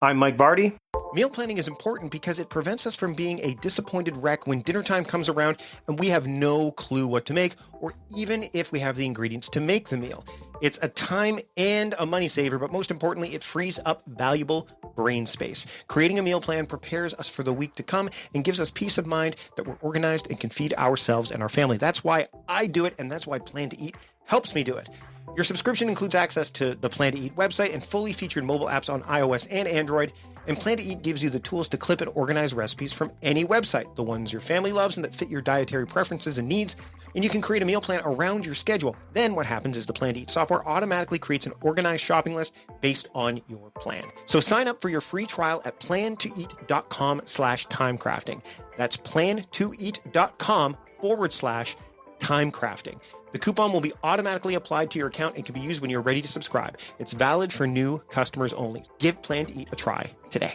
I'm Mike Vardy. Meal planning is important because it prevents us from being a disappointed wreck when dinner time comes around and we have no clue what to make, or even if we have the ingredients to make the meal. It's a time and a money saver, but most importantly, it frees up valuable brain space. Creating a meal plan prepares us for the week to come and gives us peace of mind that we're organized and can feed ourselves and our family. That's why I do it, and that's why Plan to Eat helps me do it. Your subscription includes access to the Plan to Eat website and fully featured mobile apps on iOS and Android. And Plan to Eat gives you the tools to clip and organize recipes from any website, the ones your family loves and that fit your dietary preferences and needs. And you can create a meal plan around your schedule. Then what happens is the Plan to Eat software automatically creates an organized shopping list based on your plan. So sign up for your free trial at plantoeat.com/timecrafting. That's plantoeat.com/timecrafting. The coupon will be automatically applied to your account and can be used when you're ready to subscribe. It's valid for new customers only. Give Plan to Eat a try today.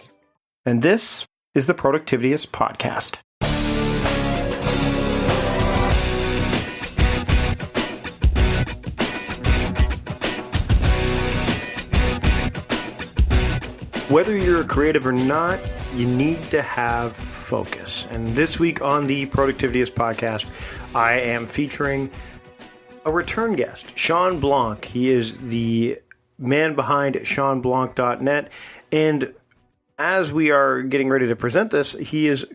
And this is the Productivityist Podcast. Whether you're creative or not, you need to have focus. And this week on the Productivityist Podcast, I am featuring a return guest, Shawn Blanc. He is the man behind ShawnBlanc.net. And as we are getting ready to present this, he is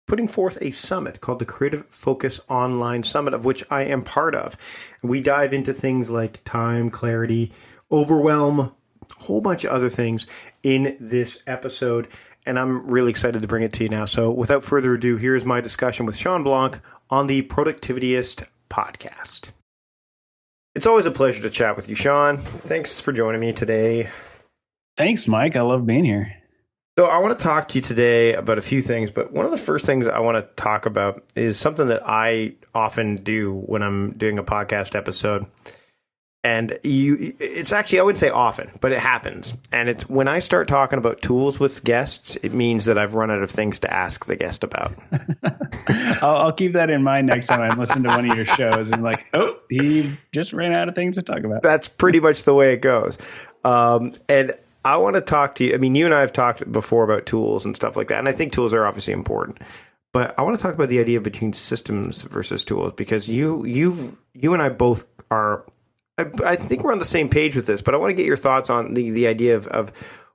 putting forth a summit called the Creative Focus Online Summit, of which I am part of. And we dive into things like time, clarity, overwhelm, a whole bunch of other things in this episode. And I'm really excited to bring it to you now. So without further ado, here's my discussion with Shawn Blanc on the Productivityist Podcast. It's always a pleasure to chat with you, Shawn. Thanks for joining me today. Thanks, Mike. I love being here. So I want to talk to you today about a few things, but one of the first things I want to talk about is something that I often do when I'm doing a podcast episode. And it's actually, I wouldn't say often, but it happens. And it's when I start talking about tools with guests, it means that I've run out of things to ask the guest about. I'll keep that in mind next time I listen to one of your shows and like, oh, he just ran out of things to talk about. That's pretty much the way it goes. And I want to talk to you. I mean, you and I have talked before about tools and stuff like that. And I think tools are obviously important. But I want to talk about the idea between systems versus tools, because you and I both are, I think we're on the same page with this, but I want to get your thoughts on the idea of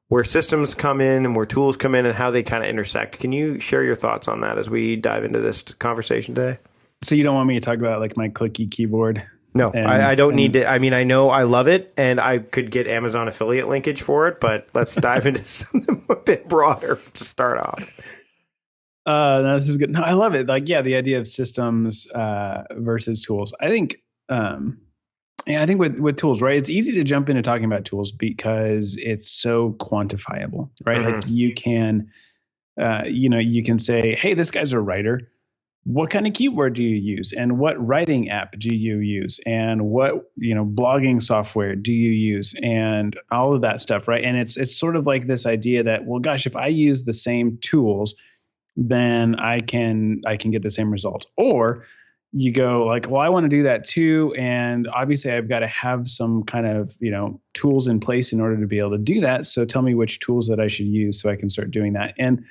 where systems come in and where tools come in and how they kind of intersect. Can you share your thoughts on that as we dive into this conversation today? So you don't want me to talk about like my clicky keyboard? No, I don't need to. I mean, I know I love it and I could get Amazon affiliate linkage for it, but let's dive into something a bit broader to start off. No, this is good. No, I love it. Like, yeah, the idea of systems versus tools. I think, I think with tools, right, it's easy to jump into talking about tools because it's so quantifiable, right? Mm-hmm. Like you can, you can say, hey, this guy's a writer. What kind of keyboard do you use? And what writing app do you use? And what, blogging software do you use? And all of that stuff, right? And it's sort of like this idea that, well, gosh, if I use the same tools, then I can get the same result. Or you go like, well, I want to do that too. And obviously I've got to have some kind of, tools in place in order to be able to do that. So tell me which tools that I should use so I can start doing that. And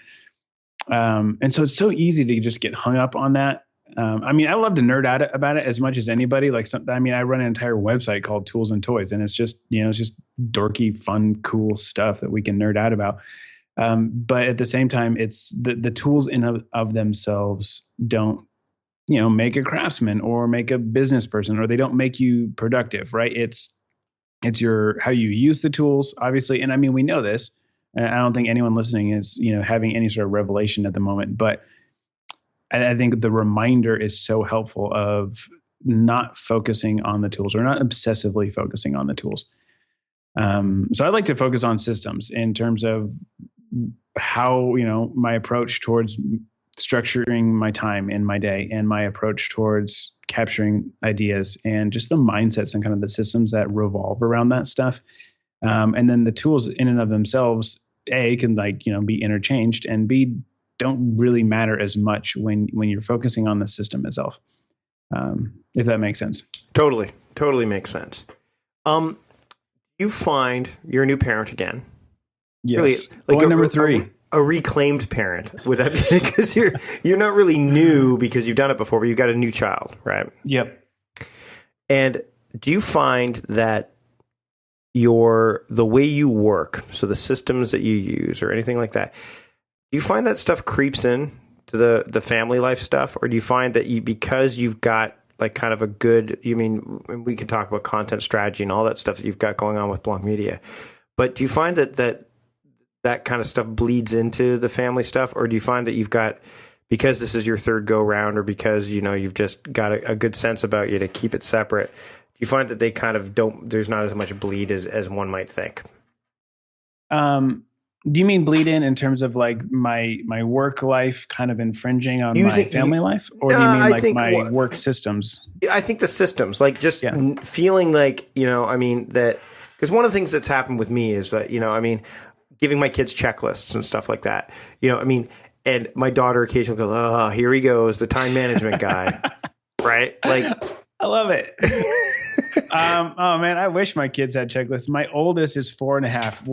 so it's so easy to just get hung up on that. I mean, I love to nerd out about it as much as anybody. Like, I run an entire website called Tools and Toys, and it's just, it's just dorky, fun, cool stuff that we can nerd out about. But at the same time, it's the tools in of themselves don't, make a craftsman or make a business person, or they don't make you productive, right? It's how you use the tools, obviously. And I mean, we know this, and I don't think anyone listening is, having any sort of revelation at the moment, but I think the reminder is so helpful of not focusing on the tools or not obsessively focusing on the tools. So I like to focus on systems in terms of how, my approach towards structuring my time in my day and my approach towards capturing ideas and just the mindsets and kind of the systems that revolve around that stuff. And then the tools in and of themselves, A, can be interchanged, and B, don't really matter as much when you're focusing on the system itself. If that makes sense. Totally makes sense. You find you're a new parent again. Yes. Really, like Number 3. A reclaimed parent. Would that be because you're not really new because you've done it before, but you've got a new child, right? Yep. And do you find that the way you work, so the systems that you use or anything like that, do you find that stuff creeps in to the family life stuff? Or do you find that because you've got like kind of a good, we could talk about content strategy and all that stuff that you've got going on with Blanc Media, but do you find that kind of stuff bleeds into the family stuff? Or do you find that you've got, because this is your third go round, or because, you've just got a good sense about you to keep it separate, do you find that they kind of there's not as much bleed as one might think? Do you mean bleed in terms of like my work life kind of infringing on my family life? Or do you mean like my work systems? I think the systems, like just feeling like, that, because one of the things that's happened with me is that, giving my kids checklists and stuff like that, and my daughter occasionally goes, oh, here he goes, the time management guy, right? Like, I love it. Oh man, I wish my kids had checklists. My oldest is 4.5.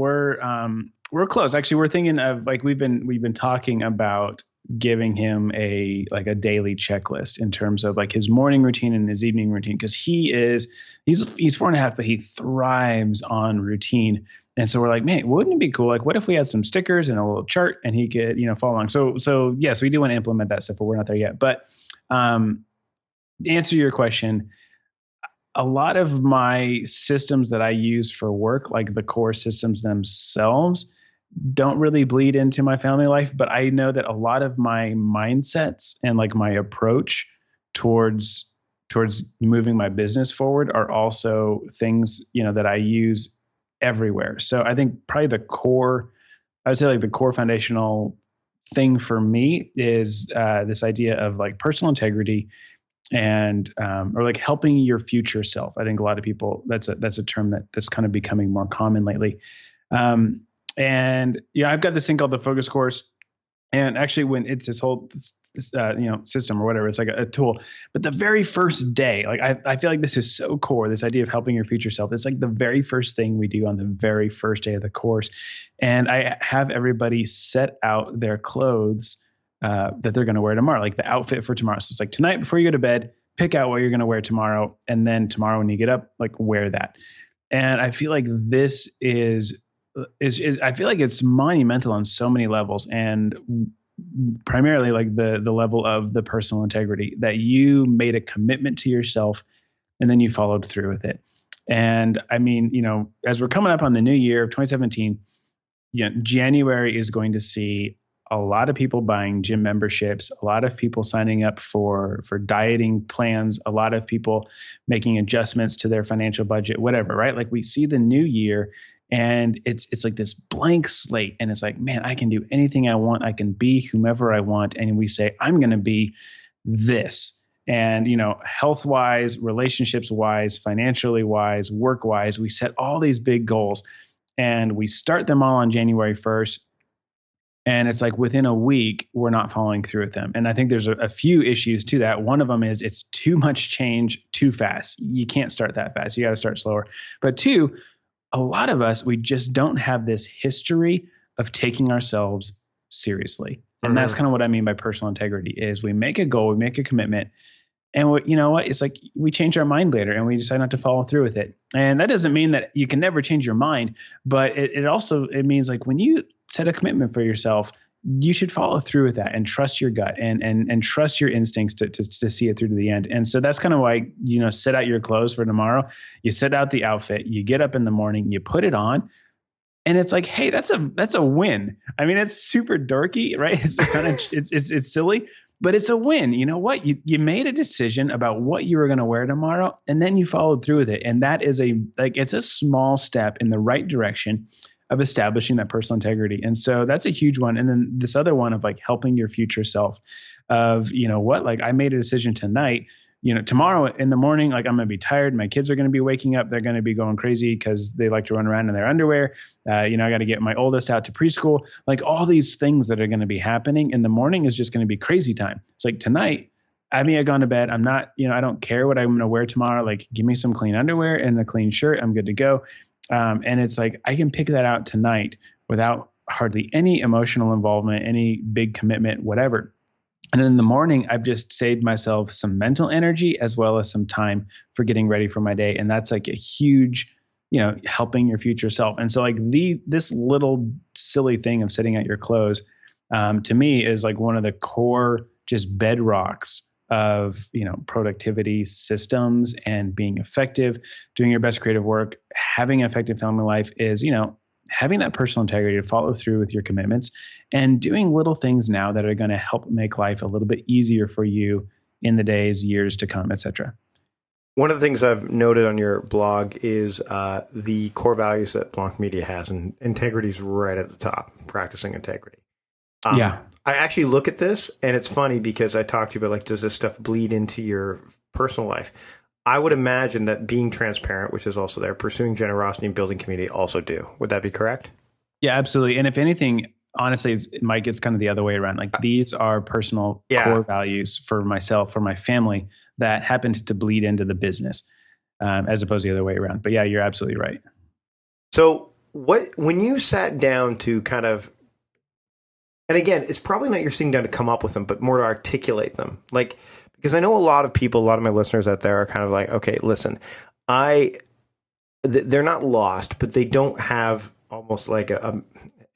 We're close. Actually, we're thinking of like, we've been talking about giving him a daily checklist in terms of like his morning routine and his evening routine. Cause he's 4.5, but he thrives on routine. And so we're like, man, wouldn't it be cool? Like, what if we had some stickers and a little chart and he could, follow along? So yes, we do want to implement that stuff, but we're not there yet. But to answer your question, a lot of my systems that I use for work, like the core systems themselves, don't really bleed into my family life. But I know that a lot of my mindsets and like my approach towards moving my business forward are also things, that I use everywhere. So I think probably the core foundational thing for me is this idea of like personal integrity and or like helping your future self. I think a lot of people, that's a term that's kind of becoming more common lately. And I've got this thing called the Focus Course, and actually when it's this whole system or whatever, it's like a tool. But the very first day, like I feel like this is so core, this idea of helping your future self. It's like the very first thing we do on the very first day of the course. And I have everybody set out their clothes that they're going to wear tomorrow, like the outfit for tomorrow. So it's like tonight before you go to bed, pick out what you're going to wear tomorrow. And then tomorrow when you get up, like wear that. And I feel like this is I feel like it's monumental on so many levels, and primarily like the level of the personal integrity, that you made a commitment to yourself and then you followed through with it. And I mean, as we're coming up on the new year of 2017, January is going to see a lot of people buying gym memberships, a lot of people signing up for dieting plans, a lot of people making adjustments to their financial budget, whatever, right? Like we see the new year and it's like this blank slate, and it's like, man, I can do anything I want. I can be whomever I want. And we say, I'm going to be this. And, health wise, relationships wise, financially wise, work wise, we set all these big goals and we start them all on January 1st. And it's like within a week, we're not following through with them. And I think there's a few issues to that. One of them is it's too much change too fast. You can't start that fast. You got to start slower. But two, a lot of us, we just don't have this history of taking ourselves seriously. And that's kind of what I mean by personal integrity is we make a goal, we make a commitment, and it's like we change our mind later and we decide not to follow through with it. And that doesn't mean that you can never change your mind, but it means like when you set a commitment for yourself, you should follow through with that and trust your gut and trust your instincts to see it through to the end. And so that's kind of why, set out your clothes for tomorrow. You set out the outfit, you get up in the morning, you put it on, and it's like, hey, that's a win. I mean, it's super dorky, right? It's just kind of, it's silly, but it's a win. You know what? You made a decision about what you were going to wear tomorrow, and then you followed through with it. And that is it's a small step in the right direction of establishing that personal integrity. And so that's a huge one. And then this other one of like helping your future self of, like I made a decision tonight, tomorrow in the morning, like I'm going to be tired. My kids are going to be waking up. They're going to be going crazy because they like to run around in their underwear. I got to get my oldest out to preschool, like all these things that are going to be happening in the morning is just going to be crazy time. It's like tonight, I mean, I've gone to bed. I'm not, I don't care what I'm going to wear tomorrow. Like give me some clean underwear and a clean shirt. I'm good to go. And it's like, I can pick that out tonight without hardly any emotional involvement, any big commitment, whatever. And in the morning, I've just saved myself some mental energy as well as some time for getting ready for my day. And that's like a huge, helping your future self. And so like this little silly thing of sitting out your clothes, to me is like one of the core just bedrocks of, productivity systems and being effective, doing your best creative work, having an effective family life is, having that personal integrity to follow through with your commitments and doing little things now that are going to help make life a little bit easier for you in the days, years to come, etc. One of the things I've noted on your blog is the core values that Blanc Media has, and integrity is right at the top, practicing integrity. I actually look at this, and it's funny because I talked to you about, like, does this stuff bleed into your personal life? I would imagine that being transparent, which is also there, pursuing generosity and building community also do. Would that be correct? Yeah, absolutely. And if anything, honestly, Mike, it's kind of the other way around. Like these are personal core values for myself, for my family that happened to bleed into the business as opposed to the other way around. But yeah, you're absolutely right. So when you sat down to kind of, and again, it's probably not you're sitting down to come up with them, but more to articulate them. Like, because I know a lot of people, a lot of my listeners out there are kind of like, okay, listen, they're not lost, but they don't have almost like and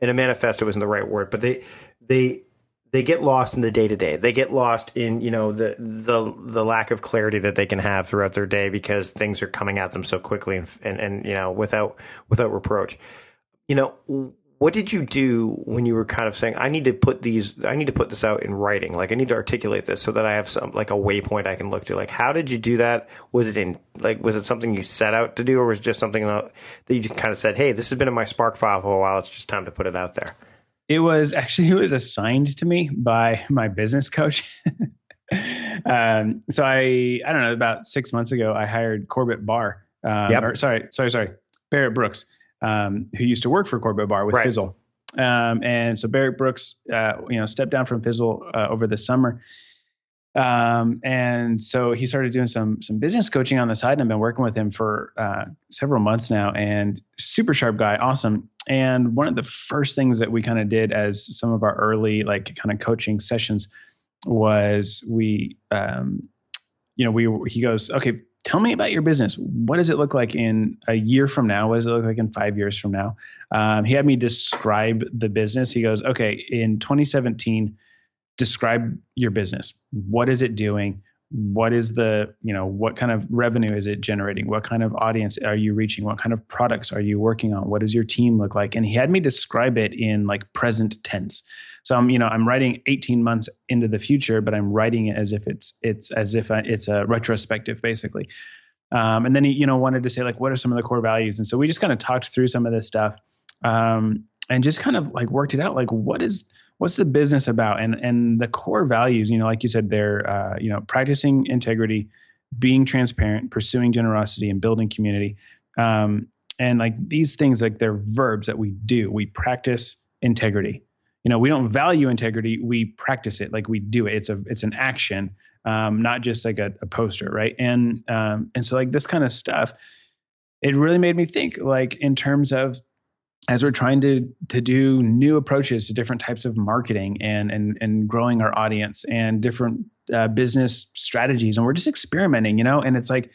a manifesto isn't the right word, but they get lost in the day to day. They get lost in, the lack of clarity that they can have throughout their day because things are coming at them so quickly and without reproach. What did you do when you were kind of saying, I need to put this out in writing? Like, I need to articulate this so that I have some, like, a waypoint I can look to. Like, how did you do that? Was it something you set out to do, or was it just something that you just kind of said, hey, this has been in my Spark file for a while. It's just time to put it out there? It was assigned to me by my business coach. So I don't know, about 6 months ago, I hired Corbett Barr, Barrett Brooks, who used to work for Corbett Barr with Fizzle. And so Barrett Brooks, stepped down from Fizzle over the summer. And so he started doing some business coaching on the side, and I've been working with him for several months now, and super sharp guy. Awesome. And one of the first things that we kind of did as some of our early, like, kind of coaching sessions was he goes, okay, tell me about your business. What does it look like in a year from now? What does it look like in 5 years from now? He had me describe the business. He goes, okay, in 2017, describe your business. What is it doing? What is what kind of revenue is it generating? What kind of audience are you reaching? What kind of products are you working on? What does your team look like? And he had me describe it in, like, present tense. So I'm writing 18 months into the future, but I'm writing it as if it's a retrospective, basically. And then he, wanted to say, like, what are some of the core values? And so we just kind of talked through some of this stuff, and just kind of, like, worked it out. Like, what's the business about? And the core values, like you said, they're, practicing integrity, being transparent, pursuing generosity, and building community. And, like, these things, like, they're verbs that we do. We practice integrity. We don't value integrity. We practice it. Like, we do it. It's an action, not just like a poster. Right. And so, like, this kind of stuff, it really made me think, like, in terms of, as we're trying to do new approaches to different types of marketing and growing our audience and different business strategies, and we're just experimenting, and it's like,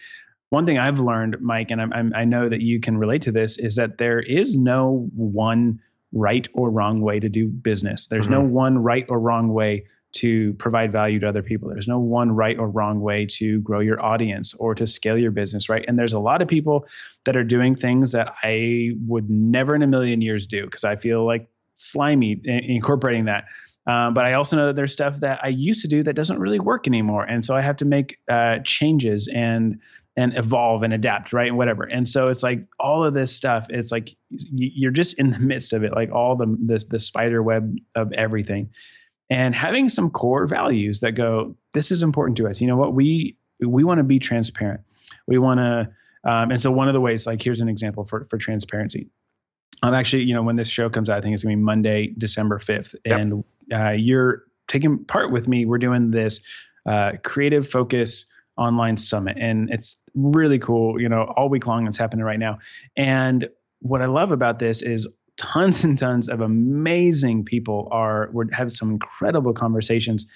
one thing I've learned, Mike, and I know that you can relate to this, is that there is no one right or wrong way to do business. There's no one right or wrong way to provide value to other people. There's no one right or wrong way to grow your audience or to scale your business, right? And there's a lot of people that are doing things that I would never in a million years do, because I feel like slimy incorporating that. But I also know that there's stuff that I used to do that doesn't really work anymore. And so I have to make changes and evolve and adapt, right? And whatever. And so it's like all of this stuff, it's like you're just in the midst of it, like all the spider web of everything. And having some core values that go, this is important to us. You know what? We want to be transparent. We want to, and so one of the ways, like, here's an example for transparency. I'm actually, when this show comes out, I think it's going to be Monday, December 5th. Yep. And you're taking part with me. We're doing this Creative Focus online summit, and it's really cool. All week long, it's happening right now. And what I love about this is tons and tons of amazing people we're having some incredible conversations.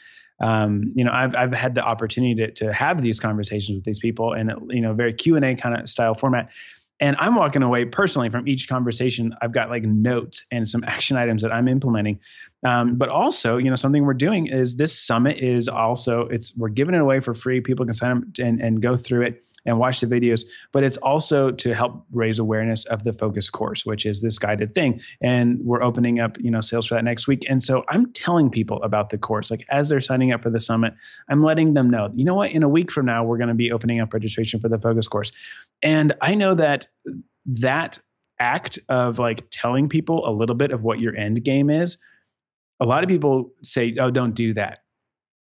I've had the opportunity to have these conversations with these people in a very Q&A kind of style format. And I'm walking away personally from each conversation. I've got like notes and some action items that I'm implementing. But also, something we're doing is this summit is also, we're giving it away for free. People can sign up and go through it and watch the videos, but it's also to help raise awareness of the focus course, which is this guided thing. And we're opening up, sales for that next week. And so I'm telling people about the course, like as they're signing up for the summit, I'm letting them know, you know what, in a week from now, we're going to be opening up registration for the focus course. And I know that act of like telling people a little bit of what your end game is, a lot of people say, oh, don't do that.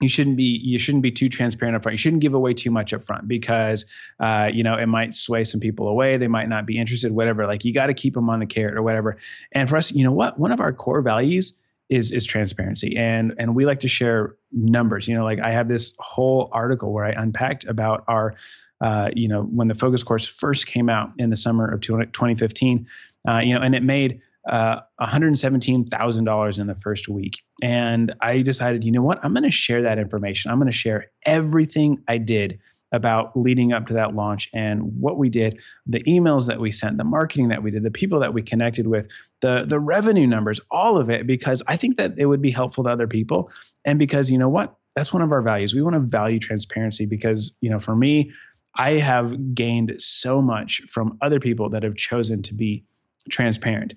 You shouldn't be too transparent up front. You shouldn't give away too much up front because, it might sway some people away. They might not be interested, whatever. Like you got to keep them on the carrot or whatever. And for us, one of our core values is transparency. And we like to share numbers, like I have this whole article where I unpacked about our, when the focus course first came out in the summer of 2015, and it made $117,000 in the first week. And I decided, you know what, I'm going to share that information. I'm going to share everything I did about leading up to that launch and what we did, the emails that we sent, the marketing that we did, the people that we connected with, the revenue numbers, all of it, because I think that it would be helpful to other people. And because you know what, that's one of our values. We want to value transparency because, for me, I have gained so much from other people that have chosen to be transparent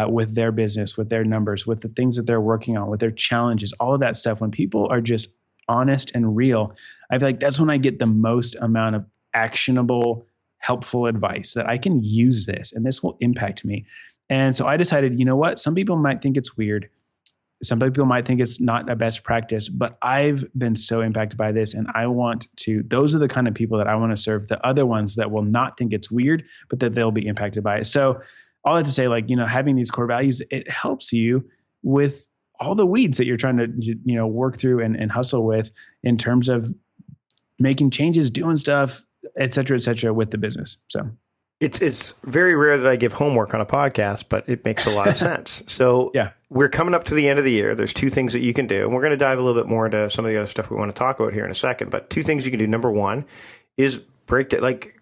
with their business, with their numbers, with the things that they're working on, with their challenges, all of that stuff. When people are just honest and real, I feel like that's when I get the most amount of actionable, helpful advice that I can use this and this will impact me. And so I decided, you know what? Some people might think it's weird. Some people might think it's not a best practice, but I've been so impacted by this and those are the kind of people that I want to serve, the other ones that will not think it's weird, but that they'll be impacted by it. So all that to say, having these core values, it helps you with all the weeds that you're trying to, work through and hustle with in terms of making changes, doing stuff, et cetera, with the business. So it's very rare that I give homework on a podcast, but it makes a lot of sense. So yeah, we're coming up to the end of the year. There's two things that you can do, and we're going to dive a little bit more into some of the other stuff we want to talk about here in a second. But two things you can do. Number one is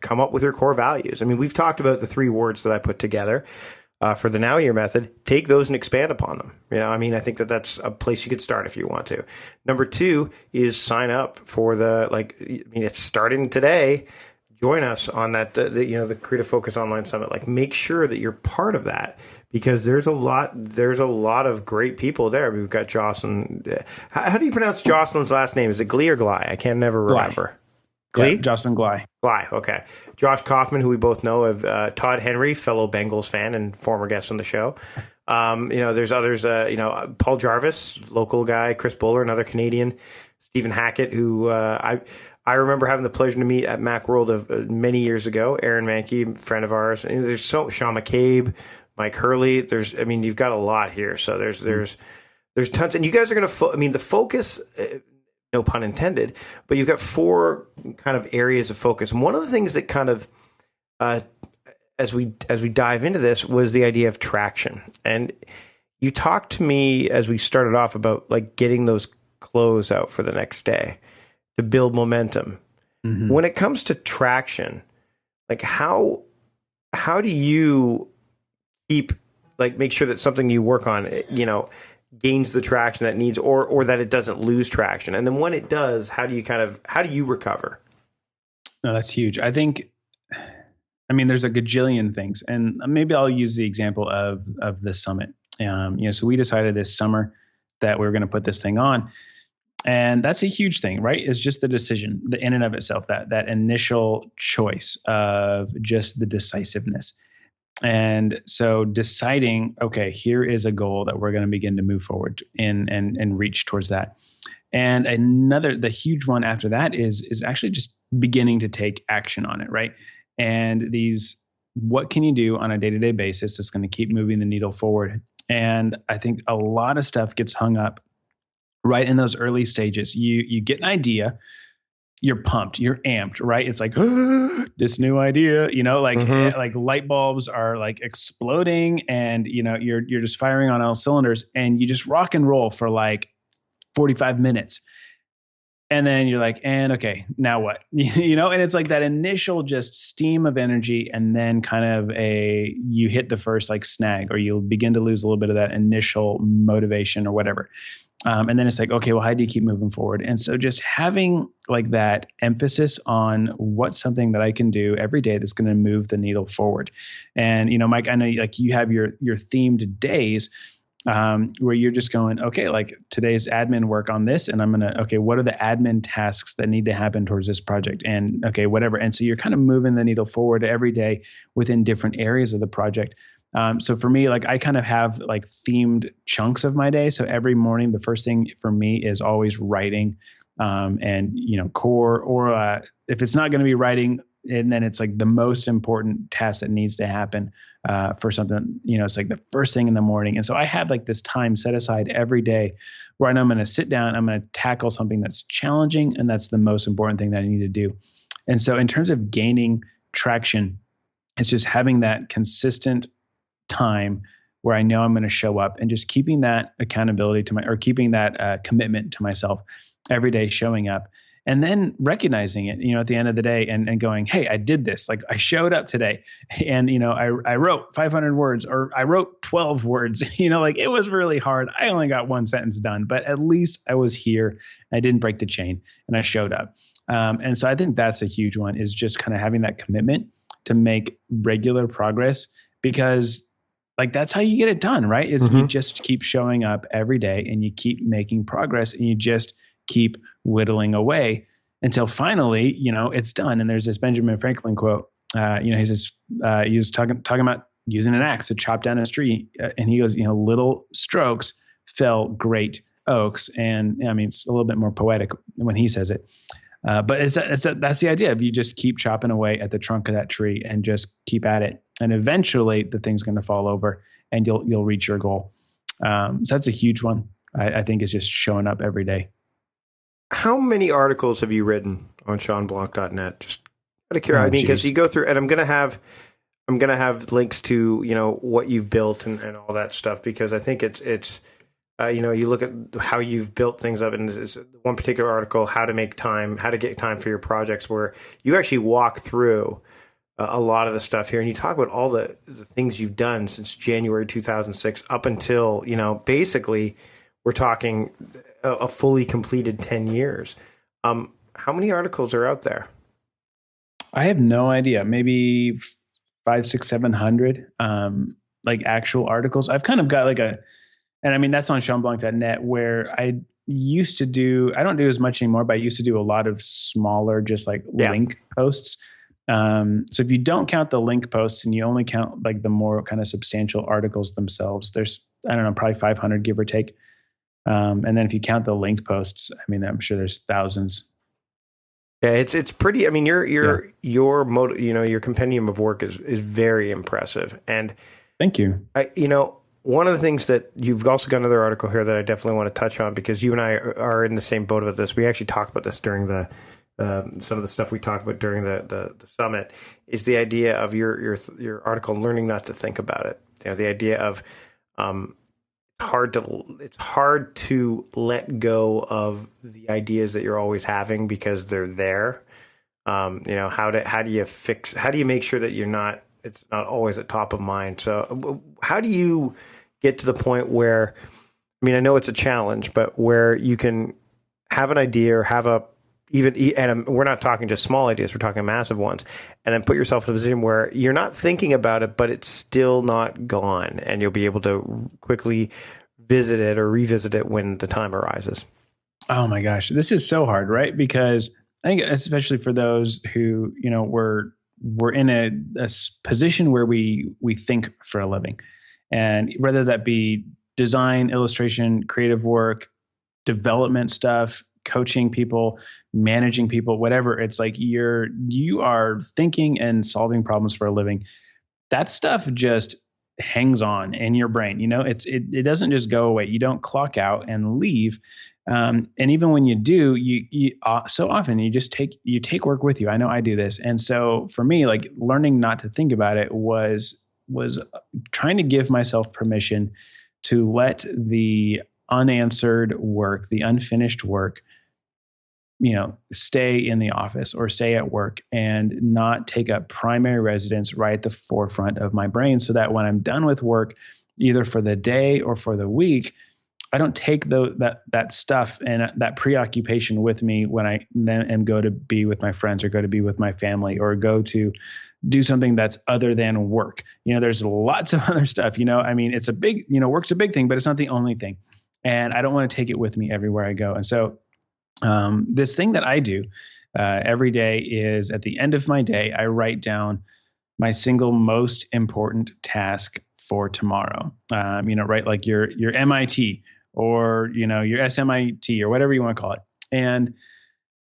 come up with your core values. I mean, we've talked about the 3 words that I put together for the Now Year method. Take those and expand upon them. I think that's a place you could start if you want to. Number 2 is sign up for it's starting today. Join us on that, the Creative Focus Online Summit. Make sure that you're part of that because there's a lot of great people there. We've got Jocelyn. How do you pronounce Jocelyn's last name? Is it Glee or Gly? I can never remember. Glee? Yeah, Jocelyn Gly. Gly, okay. Josh Kaufman, who we both know of, Todd Henry, fellow Bengals fan and former guest on the show. There's others, Paul Jarvis, local guy, Chris Bowler, another Canadian, Stephen Hackett, who I remember having the pleasure to meet at Macworld many years ago. Aaron Mankey, friend of ours. And there's Sean McCabe, Mike Hurley. You've got a lot here. So there's tons. And you guys are going to, the focus, no pun intended, but you've got 4 kind of areas of focus. And one of the things that kind of, as we dive into this, was the idea of traction. And you talked to me as we started off about getting those clothes out for the next day to build momentum. Mm-hmm. When it comes to traction, how do you make sure that something you work on, gains the traction that it needs or that it doesn't lose traction? And then when it does, how do you recover? No, that's huge. I think, there's a gajillion things, and maybe I'll use the example of the summit. So we decided this summer that we were going to put this thing on, and that's a huge thing, right? It's just the decision, the in and of itself, that initial choice of just the decisiveness. And so deciding, okay, here is a goal that we're going to begin to move forward in and reach towards that. And the huge one after that is actually just beginning to take action on it, right? And what can you do on a day-to-day basis that's going to keep moving the needle forward? And I think a lot of stuff gets hung up right in those early stages. You get an idea, you're pumped, you're amped, right? It's like this new idea, like light bulbs are like exploding, and you're just firing on all cylinders, and you just rock and roll for like 45 minutes. And then you're like, and okay, now what? And it's like that initial just steam of energy, and then kind of you hit the first like snag, or you'll begin to lose a little bit of that initial motivation or whatever. And then it's like, okay, well, how do you keep moving forward? And so just having like that emphasis on what's something that I can do every day that's going to move the needle forward. And, Mike, I know like you have your themed days, where you're just going, okay, like today's admin work on this, and okay, what are the admin tasks that need to happen towards this project? And okay, whatever. And so you're kind of moving the needle forward every day within different areas of the project. So for me, like I kind of have like themed chunks of my day. So every morning, the first thing for me is always writing, and core, or if it's not going to be writing, and then it's like the most important task that needs to happen for something, it's like the first thing in the morning. And so I have like this time set aside every day where I know I'm going to sit down, I'm going to tackle something that's challenging, and that's the most important thing that I need to do. And so in terms of gaining traction, it's just having that consistent time where I know I'm going to show up, and just keeping that accountability keeping that commitment to myself every day, showing up. And then recognizing it, at the end of the day, and going, hey, I did this. Like I showed up today, and, I wrote 500 words, or I wrote 12 words, like it was really hard. I only got one sentence done, but at least I was here. I didn't break the chain, and I showed up. And so I think that's a huge one, is just kind of having that commitment to make regular progress, because like that's how you get it done, right? Is you just keep showing up every day, and you keep making progress, and you just keep whittling away until finally, it's done. And there's this Benjamin Franklin quote. He was talking about using an axe to chop down a tree, and he goes, little strokes fell great oaks. And I mean, it's a little bit more poetic when he says it, but that's the idea of you just keep chopping away at the trunk of that tree and just keep at it, and eventually the thing's going to fall over, and you'll reach your goal. So that's a huge one. I think is just showing up every day. How many articles have you written on ShawnBlanc.net? Just out of curiosity, because you go through, and I'm gonna have links to what you've built and all that stuff, because I think it's you look at how you've built things up, and it's one particular article, how to get time for your projects, where you actually walk through a lot of the stuff here, and you talk about all the things you've done since January 2006 up until basically we're talking a fully completed 10 years. How many articles are out there? I have no idea. Maybe 500, 600, 700, like actual articles. I've kind of got and I mean, that's on ShawnBlanc.net, where I used to do, I don't do as much anymore, but I used to do a lot of smaller, just like link posts. So if you don't count the link posts and you only count like the more kind of substantial articles themselves, there's, I don't know, probably 500, give or take. And then if you count the link posts, I mean, I'm sure there's thousands. Yeah, it's pretty. I mean, your compendium of work is very impressive. And thank you. One of the things that you've also got another article here that I definitely want to touch on, because you and I are in the same boat with this. We actually talked about this during some of the stuff we talked about during the summit, is the idea of your article, learning not to think about it. The idea of it's hard to let go of the ideas that you're always having, because they're there. How do you make sure that it's not always at top of mind? So how do you get to the point where, I mean, I know it's a challenge, but where you can have an idea, or have we're not talking just small ideas, we're talking massive ones, and then put yourself in a position where you're not thinking about it, but it's still not gone, and you'll be able to quickly visit it or revisit it when the time arises. Oh my gosh, this is so hard, right? Because I think, especially for those who, we're in a position where we think for a living, and whether that be design, illustration, creative work, development stuff, coaching people, managing people, whatever, it's like you are thinking and solving problems for a living. That stuff just hangs on in your brain. It doesn't just go away. You don't clock out and leave. And even when you do, you so often you take work with you. I know I do this. And so for me, like learning not to think about it was trying to give myself permission to let the unanswered work, the unfinished work, stay in the office or stay at work and not take up primary residence right at the forefront of my brain, so that when I'm done with work, either for the day or for the week, I don't take that stuff and that preoccupation with me when I then am go to be with my friends or go to be with my family or go to do something that's other than work. There's lots of other stuff, it's a big, work's a big thing, but it's not the only thing. And I don't want to take it with me everywhere I go. And so this thing that I do every day is at the end of my day, I write down my single most important task for tomorrow. Right, like your MIT or your SMIT or whatever you want to call it. And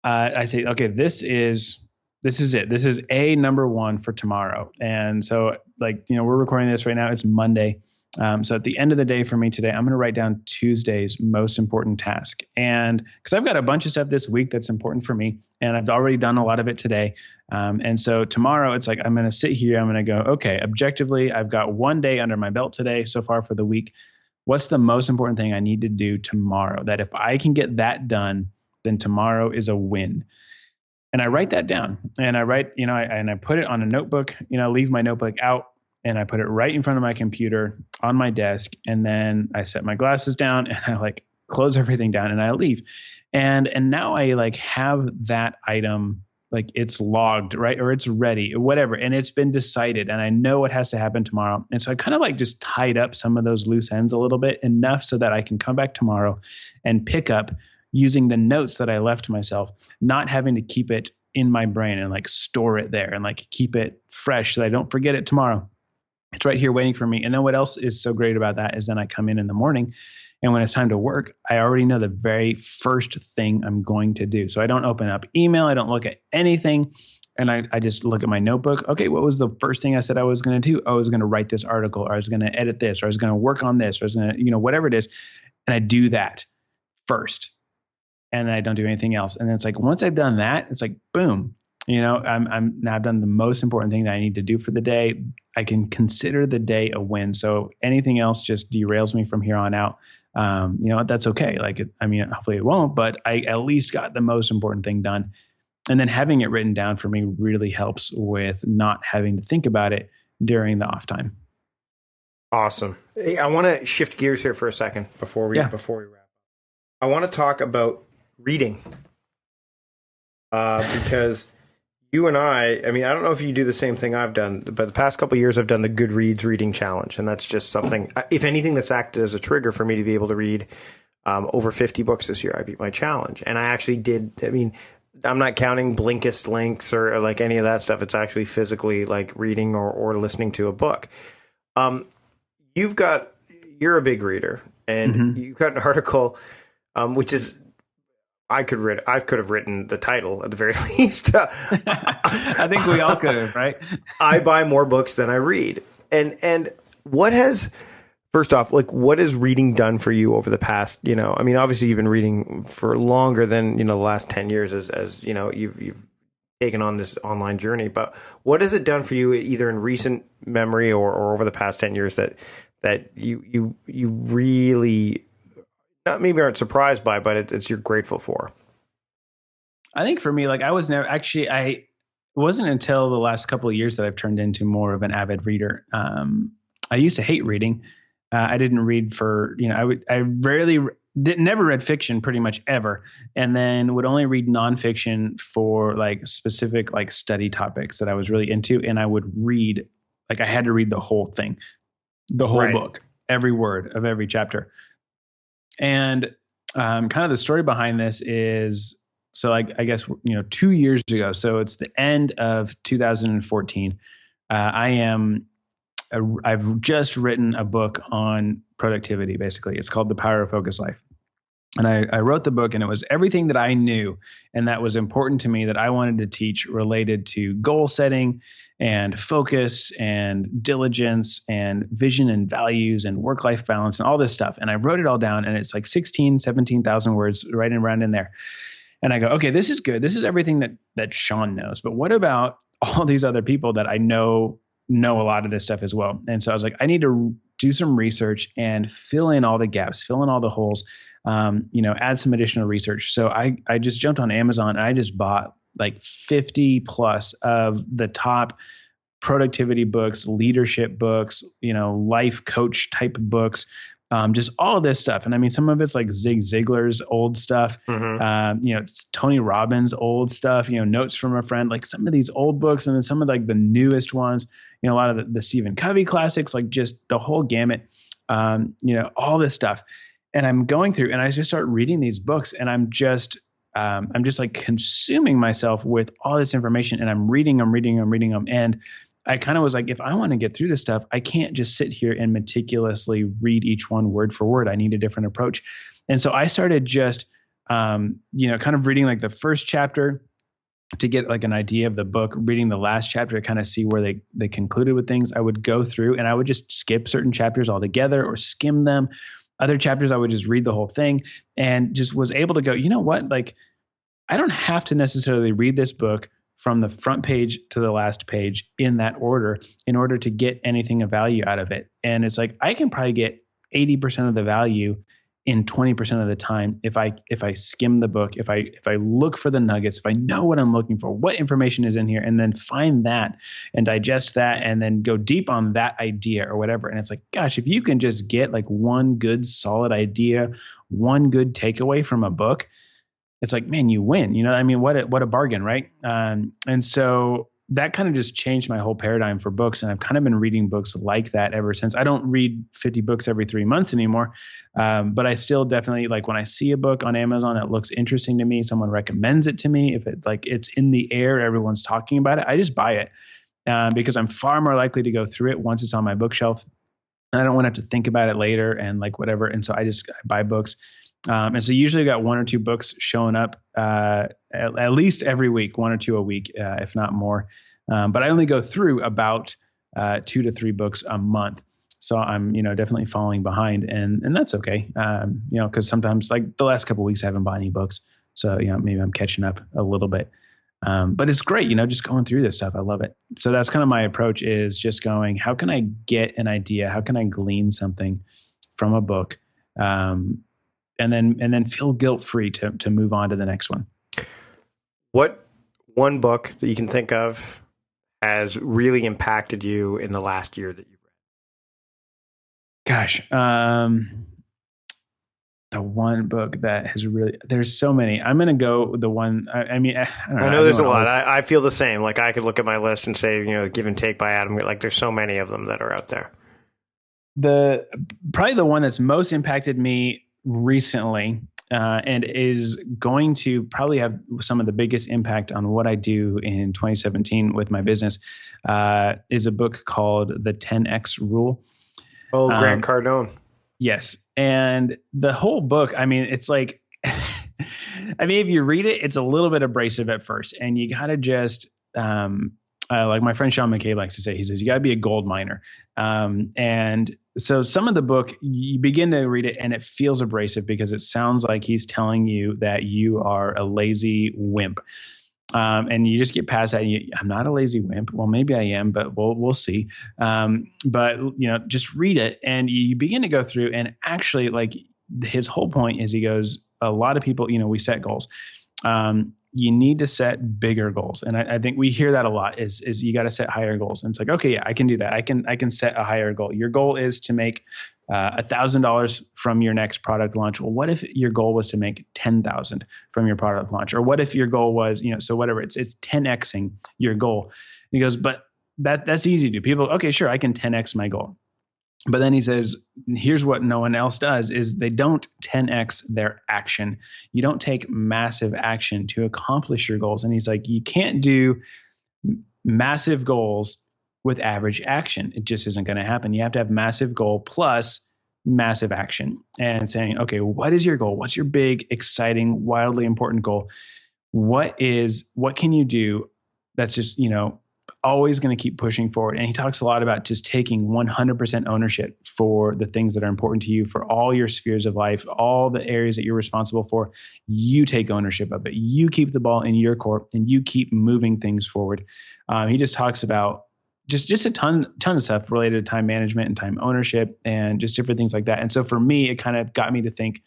I say, okay, this is it. This is number one for tomorrow. And so we're recording this right now. It's Monday. So at the end of the day for me today, I'm going to write down Tuesday's most important task. And because I've got a bunch of stuff this week that's important for me, and I've already done a lot of it today. And so tomorrow it's like, I'm going to sit here. I'm going to go, okay, objectively, I've got one day under my belt today so far for the week. What's the most important thing I need to do tomorrow? That if I can get that done, then tomorrow is a win. And I write that down, and I write, I put it on a notebook, leave my notebook out, and I put it right in front of my computer on my desk. And then I set my glasses down and I close everything down and I leave. And now I have that item, it's logged, right? Or it's ready, or whatever. And it's been decided and I know what has to happen tomorrow. And so I kind of just tied up some of those loose ends a little bit, enough so that I can come back tomorrow and pick up using the notes that I left myself, not having to keep it in my brain and store it there and keep it fresh so that I don't forget it tomorrow. It's right here waiting for me. And then what else is so great about that is then I come in the morning, and when it's time to work, I already know the very first thing I'm going to do. So I don't open up email. I don't look at anything. And I just look at my notebook. Okay, what was the first thing I said I was going to do? I was going to write this article, or I was going to edit this, or I was going to work on this, or I was going to, whatever it is. And I do that first. And then I don't do anything else. And then it's once I've done that, it's boom. I've done the most important thing that I need to do for the day. I can consider the day a win. So anything else just derails me from here on out. That's okay. Hopefully it won't, but I at least got the most important thing done. And then having it written down for me really helps with not having to think about it during the off time. Awesome. Hey, I want to shift gears here for a second before we wrap up. I want to talk about reading because you and I don't know if you do the same thing I've done, but the past couple of years I've done the Goodreads reading challenge. And that's just something, if anything, that's acted as a trigger for me to be able to read over 50 books this year. I beat my challenge. And I actually did. I'm not counting Blinkist links or any of that stuff. It's actually physically reading or listening to a book. You're a big reader, and you've got an article, which is, I could have written the title at the very least. I think we all could have, right? I buy more books than I read. And what has, first off, what has reading done for you over the past, obviously you've been reading for longer than, the last 10 years as you've taken on this online journey, but what has it done for you either in recent memory or over the past 10 years that you really not maybe aren't surprised by, but it's you're grateful for? I think for me, I was never actually, it wasn't until the last couple of years that I've turned into more of an avid reader. I used to hate reading. I didn't read for, I never read fiction pretty much ever. And then would only read nonfiction for specific study topics that I was really into. And I would read, I had to read the whole thing, the whole book, every word of every chapter. And kind of the story behind this is, so I guess, 2 years ago, so it's the end of 2014. I've just written a book on productivity, basically. It's called The Power of Focused Life. And I wrote the book, and it was everything that I knew and that was important to me that I wanted to teach related to goal setting and focus and diligence and vision and values and work-life balance and all this stuff. And I wrote it all down, and it's like 17,000 words right around in there. And I go, okay, this is good. This is everything that Shawn knows. But what about all these other people that I know a lot of this stuff as well? And so I was like, I need to do some research and fill in all the gaps, fill in all the holes, add some additional research. So I just jumped on Amazon and I just bought like 50 plus of the top productivity books, leadership books, life coach type books, just all of this stuff. And I mean, some of it's like Zig Ziglar's old stuff, it's Tony Robbins' old stuff, notes from a friend, like some of these old books, and then some of like the newest ones, a lot of the Stephen Covey classics, like just the whole gamut, all this stuff. And I'm going through and I just start reading these books, and I'm just like consuming myself with all this information, and I'm reading them. And I kind of was like, if I want to get through this stuff, I can't just sit here and meticulously read each one word for word. I need a different approach. And so I started just, kind of reading like the first chapter to get like an idea of the book, reading the last chapter to kind of see where they concluded with things. I would go through and I would just skip certain chapters altogether or skim them. Other chapters, I would just read the whole thing, and just was able to go, you know what? Like, I don't have to necessarily read this book from the front page to the last page in that order in order to get anything of value out of it. And it's like, I can probably get 80% of the value in 20% of the time if I skim the book, if I look for the nuggets, if I know what I'm looking for, what information is in here, and then find that and digest that and then go deep on that idea or whatever. And it's like, gosh, if you can just get like one good solid idea, one good takeaway from a book, it's like, man, you win. I mean, what a bargain, right? And so that kind of just changed my whole paradigm for books. And I've kind of been reading books like that ever since. I don't read 50 books every 3 months anymore. But I still definitely, like, when I see a book on Amazon that looks interesting to me, someone recommends it to me, if it's like it's in the air, everyone's talking about it, I just buy it because I'm far more likely to go through it once it's on my bookshelf. And I don't want to have to think about it later and like whatever. And so I buy books. And so usually I got 1 or 2 books showing up at least every week, 1 or 2 a week, if not more. But I only go through about 2 to 3 books a month. So I'm, definitely falling behind, and that's okay. Because sometimes, like the last couple of weeks, I haven't bought any books. So, maybe I'm catching up a little bit. But it's great, just going through this stuff. I love it. So that's kind of my approach, is just going, how can I get an idea? How can I glean something from a book? And then feel guilt-free to move on to the next one. What one book that you can think of has really impacted you in the last year that you've read? Gosh, the one book that has really, there's so many. I'm going to go the one, I don't know. I know there's a lot. I feel the same. Like, I could look at my list and say, Give and Take by Adam. Like, there's so many of them that are out there. Probably the one that's most impacted me recently, and is going to probably have some of the biggest impact on what I do in 2017 with my business, is a book called The 10X Rule. Oh, Grant Cardone. Yes. And the whole book, I mean, it's like, if you read it, it's a little bit abrasive at first, and you got to just, like my friend Shawn McCabe likes to say, he says, you got to be a gold miner. And so some of the book, you begin to read it and it feels abrasive because it sounds like he's telling you that you are a lazy wimp. And you just get past that. And I'm not a lazy wimp. Well, maybe I am, but we'll see. But just read it and you begin to go through, and actually, like, his whole point is, he goes, a lot of people, we set goals. You need to set bigger goals. And I think we hear that a lot is you got to set higher goals. And it's like, okay, yeah, I can do that. I can set a higher goal. Your goal is to make $1,000 from your next product launch. Well, what if your goal was to make 10,000 from your product launch? Or what if your goal was, so whatever, it's 10Xing your goal. And he goes, but that's easy to do. People, okay, sure, I can 10X my goal. But then he says, here's what no one else does, is they don't 10X their action. You don't take massive action to accomplish your goals. And he's like, you can't do massive goals with average action. It just isn't going to happen. You have to have massive goal plus massive action and saying, okay, what is your goal? What's your big, exciting, wildly important goal? What can you do that's just, always going to keep pushing forward? And he talks a lot about just taking 100% ownership for the things that are important to you, for all your spheres of life, all the areas that you're responsible for. You take ownership of it. You keep the ball in your court and you keep moving things forward. He just talks about just a ton of stuff related to time management and time ownership and just different things like that. And so for me, it kind of got me to think,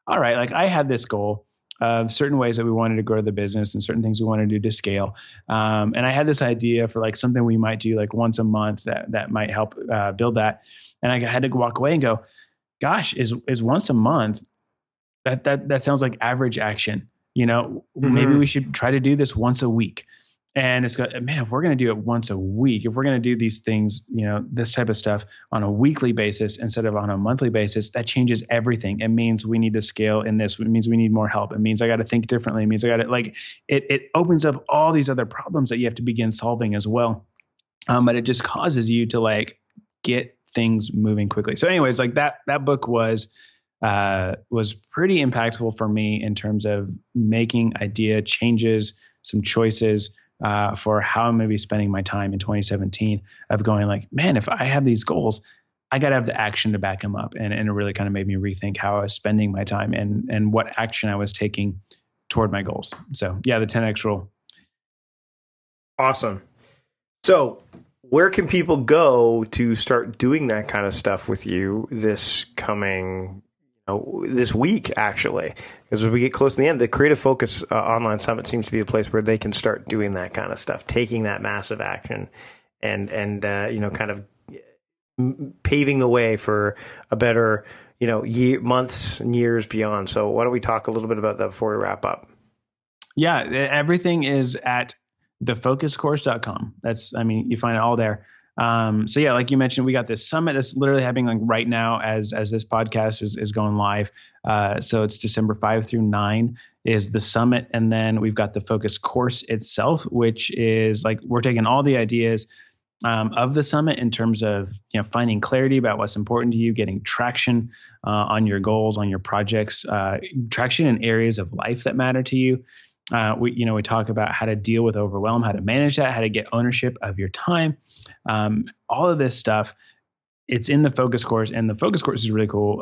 all right, like I had this goal of certain ways that we wanted to grow the business and certain things we wanted to do to scale. And I had this idea for like something we might do like once a month that might help build that. And I had to walk away and go, gosh, is once a month, that sounds like average action. Maybe we should try to do this once a week. And it's got, man, if we're going to do it once a week, if we're going to do these things, this type of stuff on a weekly basis instead of on a monthly basis, that changes everything. It means we need to scale in this. It means we need more help. It means I got to think differently. It means I got to it opens up all these other problems that you have to begin solving as well. But it just causes you to get things moving quickly. So anyways, that book was pretty impactful for me in terms of making idea changes, some choices, for how I'm going to be spending my time in 2017 of going man, if I have these goals, I got to have the action to back them up. And it really kind of made me rethink how I was spending my time and what action I was taking toward my goals. So yeah, the 10X rule. Awesome. So where can people go to start doing that kind of stuff with you this coming this week, actually, because as we get close to the end, the Creative Focus Online Summit seems to be a place where they can start doing that kind of stuff, taking that massive action and kind of paving the way for a better, months and years beyond. So why don't we talk a little bit about that before we wrap up? Yeah, everything is at thefocuscourse.com. You find it all there. So yeah, like you mentioned, we got this summit that's literally happening right now as this podcast is going live. So it's December 5 through 9 is the summit. And then we've got the focus course itself, which is we're taking all the ideas, of the summit in terms of, finding clarity about what's important to you, getting traction, on your goals, on your projects, traction in areas of life that matter to you. We talk about how to deal with overwhelm, how to manage that, how to get ownership of your time. All of this stuff, it's in the focus course, and the focus course is really cool.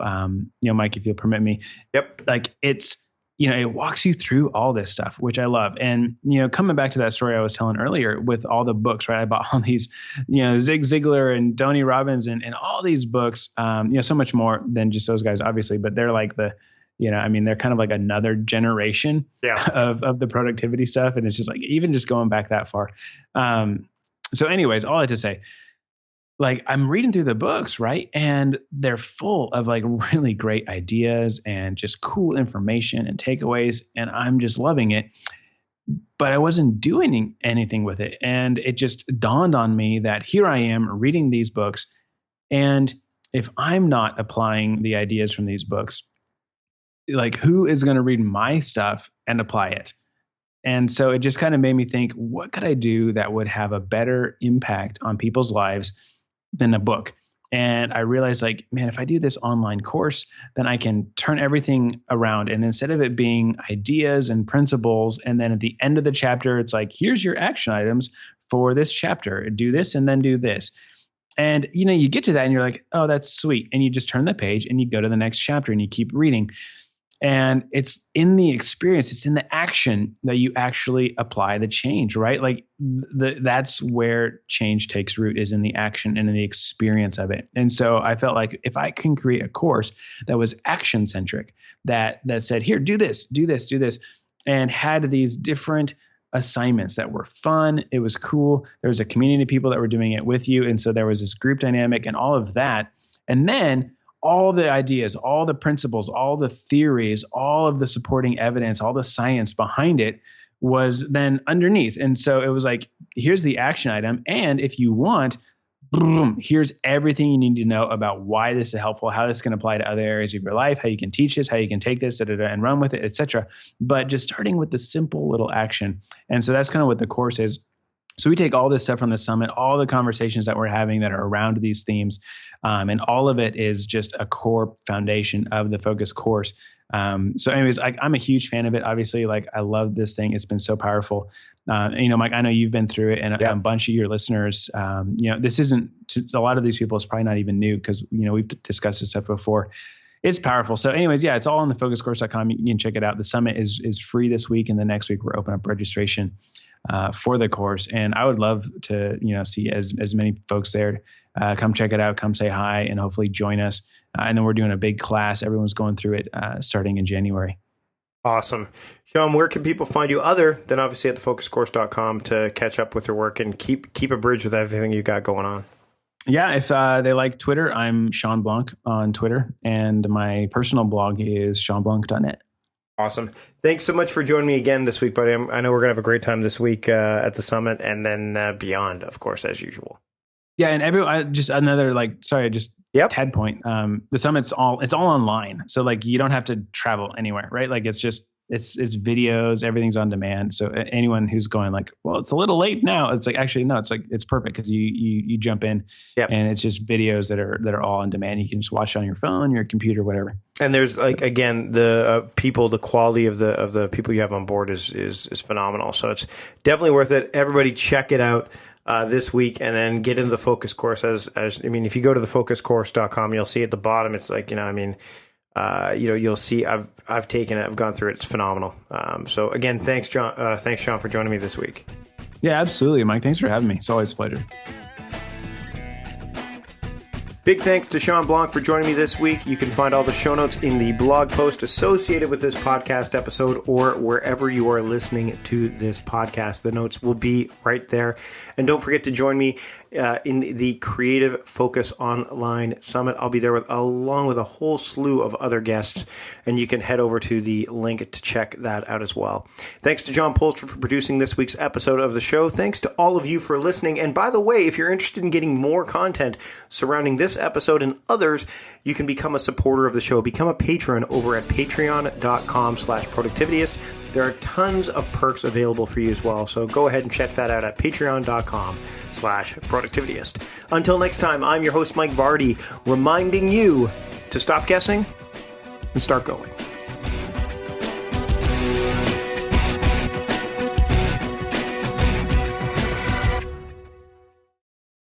Mike, if you'll permit me. Yep. It's, it walks you through all this stuff, which I love. And, coming back to that story I was telling earlier with all the books, right? I bought all these, Zig Ziglar and Tony Robbins and all these books, so much more than just those guys, obviously, but they're they're kind of like another generation of the productivity stuff. And it's just even just going back that far. So anyways, all I had to say, I'm reading through the books, right? And they're full of really great ideas and just cool information and takeaways. And I'm just loving it, but I wasn't doing anything with it. And it just dawned on me that here I am reading these books. And if I'm not applying the ideas from these books, who is going to read my stuff and apply it? And so it just kind of made me think, what could I do that would have a better impact on people's lives than a book? And I realized man, if I do this online course, then I can turn everything around. And instead of it being ideas and principles, and then at the end of the chapter, it's here's your action items for this chapter, do this and then do this. And, you get to that and you're oh, that's sweet. And you just turn the page and you go to the next chapter and you keep reading. And it's in the experience, it's in the action that you actually apply the change, right? That's where change takes root, is in the action and in the experience of it. And so I felt if I can create a course that was action centric, that said, here, do this, and had these different assignments that were fun. It was cool. There was a community of people that were doing it with you. And so there was this group dynamic and all of that. And then all the ideas, all the principles, all the theories, all of the supporting evidence, all the science behind it was then underneath. And so it was here's the action item. And if you want, boom, here's everything you need to know about why this is helpful, how this can apply to other areas of your life, how you can teach this, how you can take this and run with it, etc. But just starting with the simple little action. And so that's kind of what the course is. So we take all this stuff from the summit, all the conversations that we're having that are around these themes, and all of it is just a core foundation of the focus course. So anyways, I'm a huge fan of it. Obviously, like I love this thing. It's been so powerful. Mike, I know you've been through it, and a bunch of your listeners, this isn't to a lot of these people. It's probably not even new because, we've discussed this stuff before. It's powerful. So anyways, it's all on the focuscourse.com. You can check it out. The summit is free this week. And then next week we're open up registration for the course. And I would love to, see as many folks there. Come check it out, come say hi, and hopefully join us. And then we're doing a big class. Everyone's going through it starting in January. Awesome. Shawn, where can people find you other than obviously at thefocuscourse.com to catch up with your work and keep a bridge with everything you got going on? Yeah, if they like Twitter, I'm Shawn Blanc on Twitter, and my personal blog is shawnblanc.net. Awesome. Thanks so much for joining me again this week, buddy. I know we're going to have a great time this week at the summit and then beyond, of course, as usual. Yeah, and TED point. The summit's all online, so like you don't have to travel anywhere, right? Like it's videos, everything's on demand. So anyone who's going like, well, it's a little late now, it's like actually no, it's perfect because you jump in, and it's just videos that are all on demand. You can just watch it on your phone, your computer, whatever. And there's again the quality of the people you have on board is phenomenal. So it's definitely worth it. Everybody check it out this week, and then get into the focus course. If you go to thefocuscourse.com, you'll see at the bottom, it's like, you'll see I've taken it, I've gone through it. It's phenomenal. So again, thanks, John. Thanks, Shawn, for joining me this week. Yeah, absolutely, Mike. Thanks for having me. It's always a pleasure. Big thanks to Shawn Blanc for joining me this week. You can find all the show notes in the blog post associated with this podcast episode or wherever you are listening to this podcast. The notes will be right there. And don't forget to join me in the Creative Focus Online Summit. I'll be there along with a whole slew of other guests, and you can head over to the link to check that out as well. Thanks to John Polster for producing this week's episode of the show. Thanks to all of you for listening. And by the way, if you're interested in getting more content surrounding this episode and others, you can become a supporter of the show. Become a patron over at patreon.com/productivityist. There are tons of perks available for you as well. So go ahead and check that out at patreon.com/productivityist. Until next time, I'm your host, Mike Vardy, reminding you to stop guessing and start going.